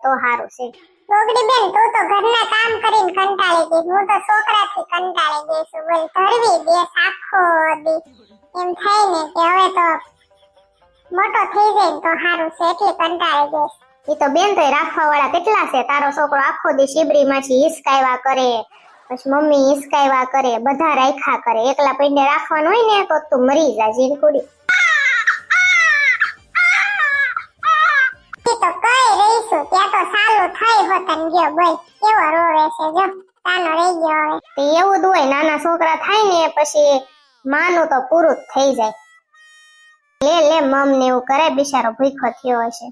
તો સારું છે. ગોગડી બેન તું તો ઘરના કામ કરીને કંટાળી ગઈ, હું તો છોકરાથી કંટાળી ગઈ છું. બોલ ધરવી દેસ આખો દી એમ થાય ને કે હવે તો મોટો થઈ જાય ને તો સારું છે, એટલે કંટાળી ગઈ. ઈ તો બેન તોય રાખવા વાળા કેટલા છે. તારો છોકરો આખો દી શીબડી માંથી હિસકાવ્યા કરે, પછી મમ્મી હિસકાવ્યા કરે, બધા રાખ્યા કરે. એકલા પૈને રાખવાનું હોય ને તો તું મરી જા જીનકુડી. તો કઈ રહીશું ત્યાં તો સાલું થઈ હોતન ગયો. બોલ કેવો રોવે છે, જો તાનો રહી ગયો હવે. તે એવું જ હોય, નાના છોકરા થાય ને પછી માનું તો પૂરું જ થઈ જાય. લે મમ ને એવું કરે, બિચારો ભૂખો થયો હશે.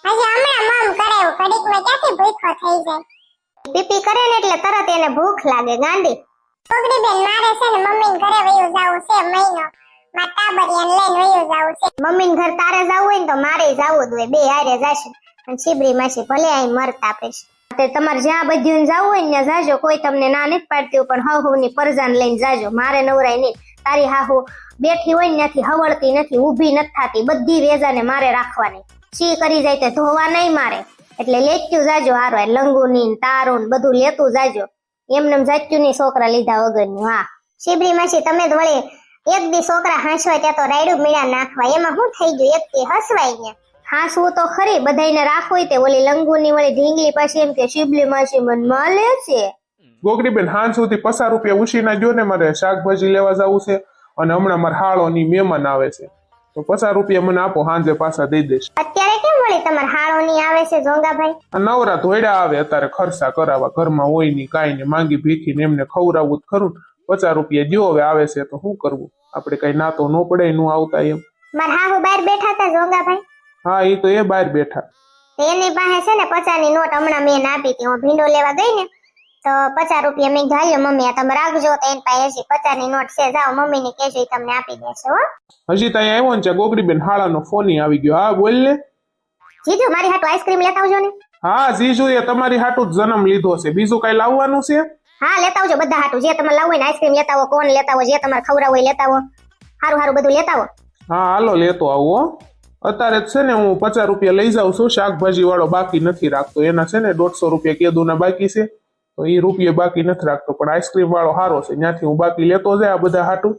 હજી હમણાં મમ કરે એવું ઘડીકમાં ક્યાંથી ભૂખો થઈ જાય. પીપી કરે ને એટલે તરત એને ભૂખ લાગે ગાંડી. ગોગડી બેન મારે છે ને મમ્મીને ઘરે વયું જાવું છે મહિનો, માર ટાબરિયાને લઈને વયું જાવું છે. મમ્મી ઘર તારે જવું હોય ને તો મારે જવું જ હોય, બે હારે જાશું. અને શીબડી માસી ભલે અહીં મરતા પેશ. તે તમારે જ્યાં બધું જવું હોય ને ત્યાં જાજો, કોઈ તમને ના નથી પાડતી, પણ હાહુ ની પરજાન લઈને જાજો. મારે નવરાય નહીં. તારી હાહુ બેઠી હોય ને ત્યાંથી હવળતી નથી, ઊભી નથી થતી, બધી વેજાને મારે રાખવાની. સી કરી જાય તો ધોવા નહીં મારે, એટલે લેતું જાજો. હારો લંગુની તારું બધું લેતું જાજો. એમને જાચ્યું ની છોકરા લીધા વગરનું. હા શીબડી માસી તમે જ વળી એક દી છોકરા હાંસવાય ત્યાં તો રાયડું મીણા નાખવા, એમાં શું થઈ ગયું? એક દી હસવાય ને હાંસવું તો ખરી, બધાને રાખવું તે ઓલી લંગુની વળી ઢીંગલી પાછી એમ કે શીબડી માસી મન મળે છે. ગોગડી બેન હાંજ સુધી 50 રૂપિયા ઉછીના જો ને, મારે શાકભાજી લેવા જવું છે અને હમણાં મારા હાળોની મહેમાન આવે છે, તો 50 રૂપિયા મને આપો, હાંજે પાછા દઈ દઈશ. અત્યારે કેમ વળી તમાર હાળોની આવે છે જોગાભાઈ? નવરા ધોયડા આવે અત્યારે ખર્ચા કરાવવા, ઘરમાં હોય ની કાંઈ ને, માંગી ભીખીને એમને ખવડાવવું જ ખરું. 50 રૂપિયા જો હવે આવે છે તો શું કરવું, આપણે કઈ ના તો ન પડે નું આવતા એમ. માર હાહુ બહાર બેઠા હતા જોગાભાઈ. હા એ તો એ બહાર બેઠા. એની પાસે છે ને 50 ની નોટ હમણાં મેં આપી હતી. હું ભીંડો લેવા ગઈ ને તો 50 રૂપિયા મેં ગાલ્યો, મમ્મી આ તમે રાખજો. તો એની પાસે 50 ની નોટ છે, જાઓ મમ્મી ને કહેજો એ તમને આપી દેશે. હો હજી ત્યાં આવ્યો ને ગોગડી બેન હાળાનો ફોન આવી ગયો. હા બોલ ને. જીજુ મારી હાટુ આઈસ્ક્રીમ લેતા આવજો ને. હા જીજુ એ તમારી હાટુ જ જન્મ લીધો છે, બીજું કઈ લાવવાનું છે? હા લેતા આવજો બધા હાટુ, જે તમારે લાવવું હોય ને આઈસ્ક્રીમ લેતા આવો, કોણ લેતા આવો, જે તમારે ખવડાવવું હોય લેતા આવો, સારું સારું બધું લેતા આવો. હા હાલો લેતો આવો. અત્યારે જ છે ને હું 50 રૂપિયા લઈ જાઉં છું, શાકભાજી વાળો બાકી નથી રાખતો, એના છે ને 150 રૂપિયા કેદુના બાકી છે, તો એ રૂપિયા બાકી નથી રાખતો, પણ આઈસ્ક્રીમ વાળો સારો છે, ત્યાંથી હું બાકી લેતો જાય આ બધા હાટું.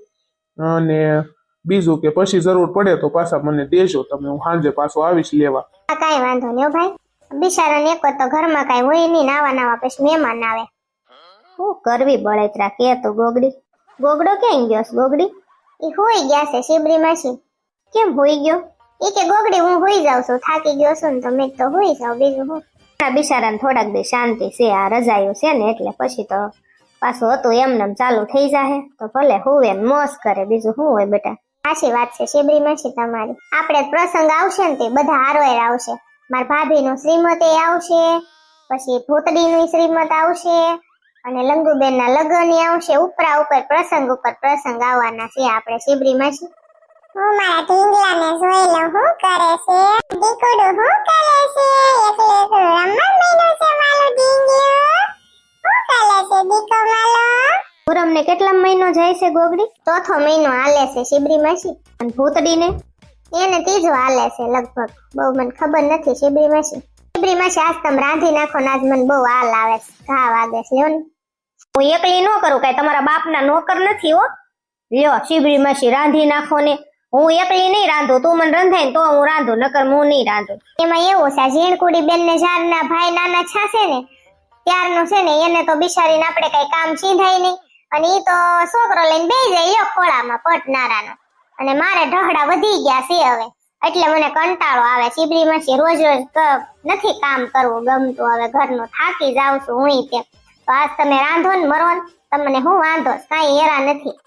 અને બીજું કે પછી જરૂર પડે તો પાછા મને દેજો તમે, હું સાંજે પાછો આવીશ લેવા. કઈ વાંધો નહીં ભાઈ, બિચારાને એક તો ઘરમાં કઈ હોય નહીં, નાવા પછી મહેમાન આવે. શું કરવી બળેતરા કે તો ગોગડી. ગોગડો ક્યાં ગયો? ગોગડી ઈ હોઈ ગયા છે શીબડી માસી. કેમ હોઈ ગયો? ઈ કે ગોગડી હું હોઈ જાઉં છું, થાકી ગયો છું ને તો મેં તો હોઈ જાઉં, બીજું હું. બિચારાને થોડાક દી શાંતિ છે, આ રજાયું છે ને એટલે પછી તો પાછું હતું એમને ચાલુ થઈ જાય તો ભલે હુવે મોસ કરે, બીજું શું હોય બેટા. સાચી વાત છે શીબડી માસી તમારી. આપણે પ્રસંગ આવશે ને તે બધા હારોય આવશે. મારા ભાભી નું શ્રીમત આવશે, પછી ભૂતડી નું શ્રીમત આવશે, અને લંગુબેન ના લગ્ન આવશે. ઉપરા ઉપર પ્રસંગ આવવાના છે આપણે શીબડી માસી. હું મારા ઢીંગલાને જોઈ લઉં શું કરે છે, દીકડું શું કરે છે, એટલે રમવા માંડ્યો છે મારો ઢીંગલો. શું કરે છે દીકો માલો? પૂરમ ને કેટલા મહિનો જાય છે ગોગડી? 4થો મહિનો હાલે છે શીબડી માસી. અને ભૂતડી ને એને 3જો હાલે છે લગભગ, બહુ મને ખબર નથી શીબડી માસી. શીબડી માસી આજ તમે રાંધી નાખો ને, આજ મને બહુ હાલ આવે છે, ઘા વાગે છે. લ્યો ને હું એકલી ન કરું, કઈ તમારા બાપના નોકર નથી હો. લ્યો શીબડી માસી રાંધી નાખો ને, હું એકલી નહીં રાંધું, તું મને રંધાય ને તો હું રાંધું, નકર હું નહીં રાંધું. એમાં એવું છે ઝીણકુડી બેન ને જારના ભાઈ નાના છાશે ને ત્યારનું છે ને, એને તો બિચારીને આપણે કઈ કામ સીધાય નહીં, અને ઈ તો છોકરો લઈને બેસી જાય લ્યો ખોળામાં પટનારાનો. અને મારે ઢહડા વધી ગયા છે હવે, એટલે મને કંટાળો આવે. શીબડી માસી રોજ નથી કામ કરવું ગમતું, હવે ઘરનું થાકી જાઉં છું હું તેમ. તો આજ તમે રાંધો ને મરો ને, તમને હું વાંધો કઈ હેરા નથી.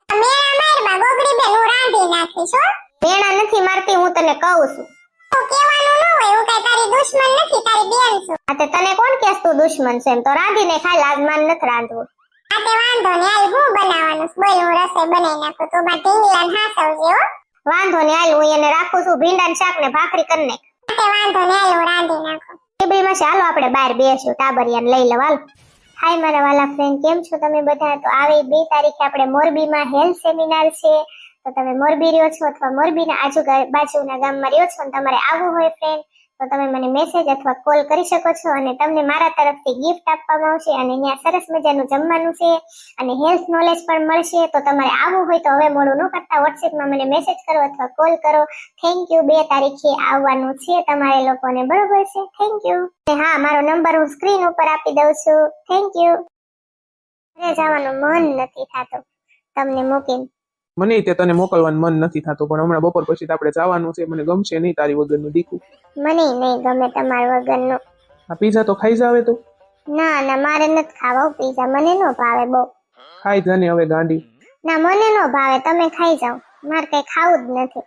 મેળા મારમાં ગોગડી બેન હું રાંધી નાખીશ હો. મેણા નથી મારતી, હું તને કહું છું. તું કહેવાનું ન હોય, હું કઈ તારી દુશ્મન નથી, તારી બેન છું. આ તે તને કોણ કેસ તું દુશ્મન છે? એમ તો રાંધીને ખાઈ, આજમાન નથી રાંધવું. આ તે વાંધો ને, હાલ હું બનાવવાનું છે, બોલ હું રસોઈ બનાવી નાખું, તું મારા ઢીંગલાને હાસવજે હો. વાંધો ને હાલ હું એને રાખું છું, ભીંડાનું શાક ને ભાખરી કરી નાખ. આ તે વાંધો ને, હાલ હું રાંધી નાખું. શીબડી માસી હાલો આપણે બહાર બેસીશું, ટાબરિયાને લઈ લેવાલ. હાય મારા વાલા ફ્રેન્ડ, કેમ છો તમે બધા? તો આવી 2 તારીખે આપણે મોરબીમાં હેલ્થ સેમિનાર છે, તો તમે મોરબી રહ્યો છો અથવા મોરબીના આજુબાજુના ગામમાં રહ્યો છો ને તમારે આવવું હોય ફ્રેન્ડ, તો તો તમે મને મેસેજ અથવા કોલ કરી શકો છો અને તમને મારા તરફથી ગિફ્ટ આપવામાં આવશે અને ત્યાં સરસ મજાનું જમવાનું છે અને હેલ્થ નોલેજ પણ મળશે. તો તમારે આવવું હોય તો હવે મોડું ન કરતા વોટ્સએપમાં મને મેસેજ કરો અથવા કોલ કરો. Thank you. 2 તારીખે આવવાનું છે તમારે લોકોને, બરોબર છે? Thank you. હા, મારો નંબર હું સ્ક્રીન ઉપર આપી દઉં છું. Thank you. ઘરે જવાનું મન નથી થતું તમને મૂકીને. મને તે તને મોકલવાનું મન નથી થતું, પણ હમણાં બપોર પછી તો આપણે જવાનું છે. મને ગમશે નહીં તારી વગરનું દીકું. મને નહીં ગમે તમારા વગરનું. આ પીઝા તો ખાઈ જાવે તો. ના ના, મારે નથી ખાવા પીઝા, મને ન ભાવે બહુ. ખાઈ જાને હવે ગાંડી. ના, મને ન ભાવે, તમે ખાઈ જાઓ, મારે કઈ ખાવું જ નથી.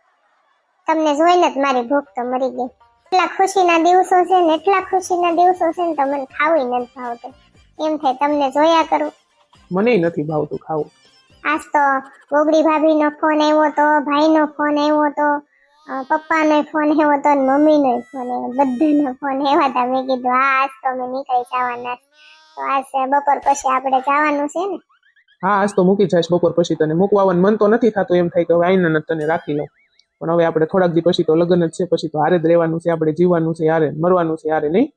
તમને જોઈને જ મારી ભૂખ તો મરી ગઈ. એટલા ખુશીના દિવસો છે ને, એટલા ખુશીના દિવસો છે ને, તો મને ખાવું નથી ભાવતું. એમ થાય તમને જોયા કરું. મને નથી ભાવતું ખાવું. આજ તો ગોગડી ભાભીનો ફોન આવ્યો તો, ભાઈનો ફોન આવ્યો તો, પપ્પાનો ફોન આવ્યો તો, મમ્મીનો ફોન આવ્યો, બધાનો ફોન આવ્યા હતા. મેં કીધું હા, આજ તો અમે નીકળી જવાના. તો આજ બપોર પછી આપણે જવાનું છે ને. હા, આજ તો મૂકી જઈશ બપોર પછી. તને મૂકવા આવવાનું મન તો નથી થતું, એમ થાય કે હવે આઈને તને રાખી લઉં. પણ હવે આપણે થોડાક દી પછી તો લગ્ન જ છે, પછી તો હારે જ રહેવાનું છે, આપણે જીવવાનું છે હારે, મરવાનું છે હારે, નહીં?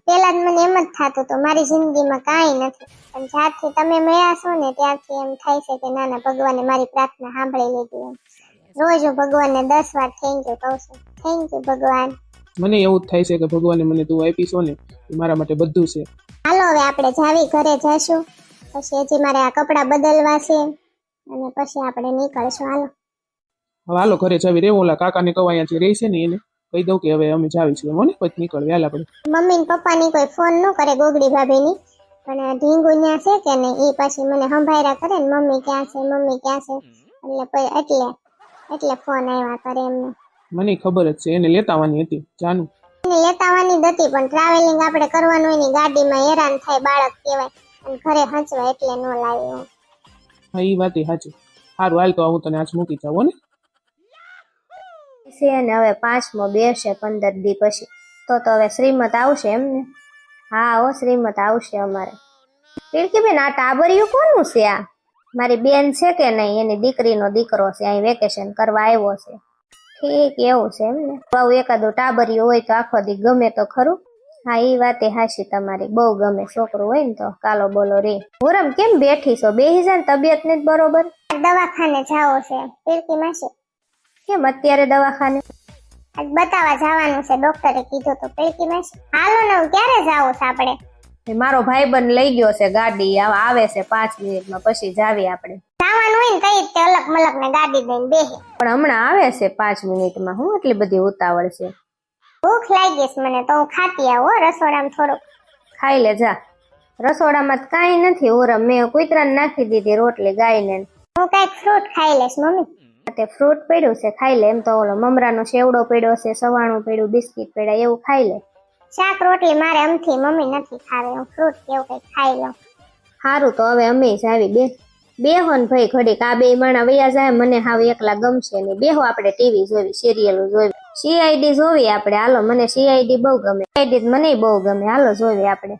પેલા જ મને એમ જ થતું હતું મારી જિંદગીમાં કાંઈ નથી, પણ જ્યારથી તમે મળ્યા છો ને ત્યારથી એમ થાય છે કે ના ના, ભગવાને મારી પ્રાર્થના સાંભળી લીધી. રોજ હું ભગવાનને 10 વાર થેન્ક યુ કહું છું. થેન્ક યુ ભગવાન. મને એવું જ થાય છે કે ભગવાને મને તું આપી છો ને, એ મારા માટે બધું છે. હાલો હવે આપણે જાવી ઘરે જશું, પછી હજી મારે આ કપડાં બદલવા છે અને પછી આપણે નીકળશું. હાલો હવે હાલો ઘરે જાવી રે. ઓલા કાકાને કહું અહીંયાથી રહી છે ને, એને કહી દઉં કે હવે અમે જાવી છીએ. મને પછી નીકળવી હાલ આપણે. મમ્મી ને પપ્પાની કોઈ ફોન ન કરે ગોગડી ભાભીની, પણ ઢીંગુ ન્યા છે કે નહીં એ પછી મને સંભાળ્યા કરે ને, મમ્મી ક્યાં છે, મમ્મી ક્યાં છે, એટલે ફોન આવ્યા કરે એમને. મને ખબર જ છે, એને લેતાવાની હતી જાનું. એને લેતાવાની જ હતી, પણ ટ્રાવેલિંગ આપણે કરવાનું હોય ને, ગાડીમાં હેરાન થાય, બાળક કહેવાય, અને ઘરે હંચવાય એટલે ન લાવ્યો. હા, એ વાત સાચી. સારું હાલ, તો આવું તને આજ મૂકી જાવ ને. છે ને હવે 5મો બેસે 15 દી પછી તો હવે શ્રીમત આવશે એમને. હા હો, શ્રીમત આવશે અમારે. પિલકીબેન, આ ટાબરિયું કોનું છે? આ મારી બેન છે કે નહીં, એની દીકરીનો દીકરો છે, અહીં વેકેશન કરવા આવ્યો છે. ઠીક, એવું છે એમને. બહુ એકાદું ટાબરિયું હોય તો આખો દી ગમે તો ખરું. હા, એ વાતે હાશી તમારી, બહુ ગમે. છોકરું હોય ને તો કાલો બોલો રે. પૂરમ કેમ બેઠી છો? બેહી જા ને, તબિયત નથી બરોબર. દવાખાને જાવો છે પિલકી માસી. કેમ અત્યારે દવાખાને? આજ બતાવવા જવાનું છે, ડોક્ટરે કીધું તો પિલકી માસી. હાલો ને, ક્યારે જાવું છે આપણે? મારો ભાઈબંધ લઈ ગયો છે ગાડી, આવે છે 5 મિનિટમાં, પછી જાવી આપણે. જવાનું હોય ને કઈ રીતે અલગ મલક ને ગાડી દઈને બેહી. પણ હમણાં આવે છે 5 મિનિટમાં. હું એટલી બધી ઉતાવળ છે? ભૂખ લાગી છે મને, તો હું ખાતી આવું રસોડામાં થોડુંક. ખાઈ લે જા. રસોડામાં તો કાંઈ નથી ઓરમ, મેં કૂતરાને નાખી દીધી રોટલી ગાયને. હું કઈક ફ્રૂટ ખાઈ લઈશ મમ્મી. તે ફ્રૂટ પડ્યું છે, ખાઈ લે. એમ તો ઓલો મમરાનો શેવડો પડ્યો છે, સવાણું પડ્યું, બિસ્કિટ પડ્યા, એવું ખાઈ લે. શાક રોટલી મારે અમથી મમ્મી નથી ખાવી, હું ફ્રૂટ કેવું કઈક ખાઈ લઉં. સારું, તો હવે અમે જ આવી બેહો ને ભાઈ ઘડીક. આ 2 માણા વયા જાય, મને હાવ એકલા ગમશે નહીં. બેહો, આપણે ટીવી જોવી, સિરિયલો જોવી, CID જોવી આપણે. હાલો, મને CID બહુ ગમે, CID મને બહુ ગમે. હાલો જોવી આપણે.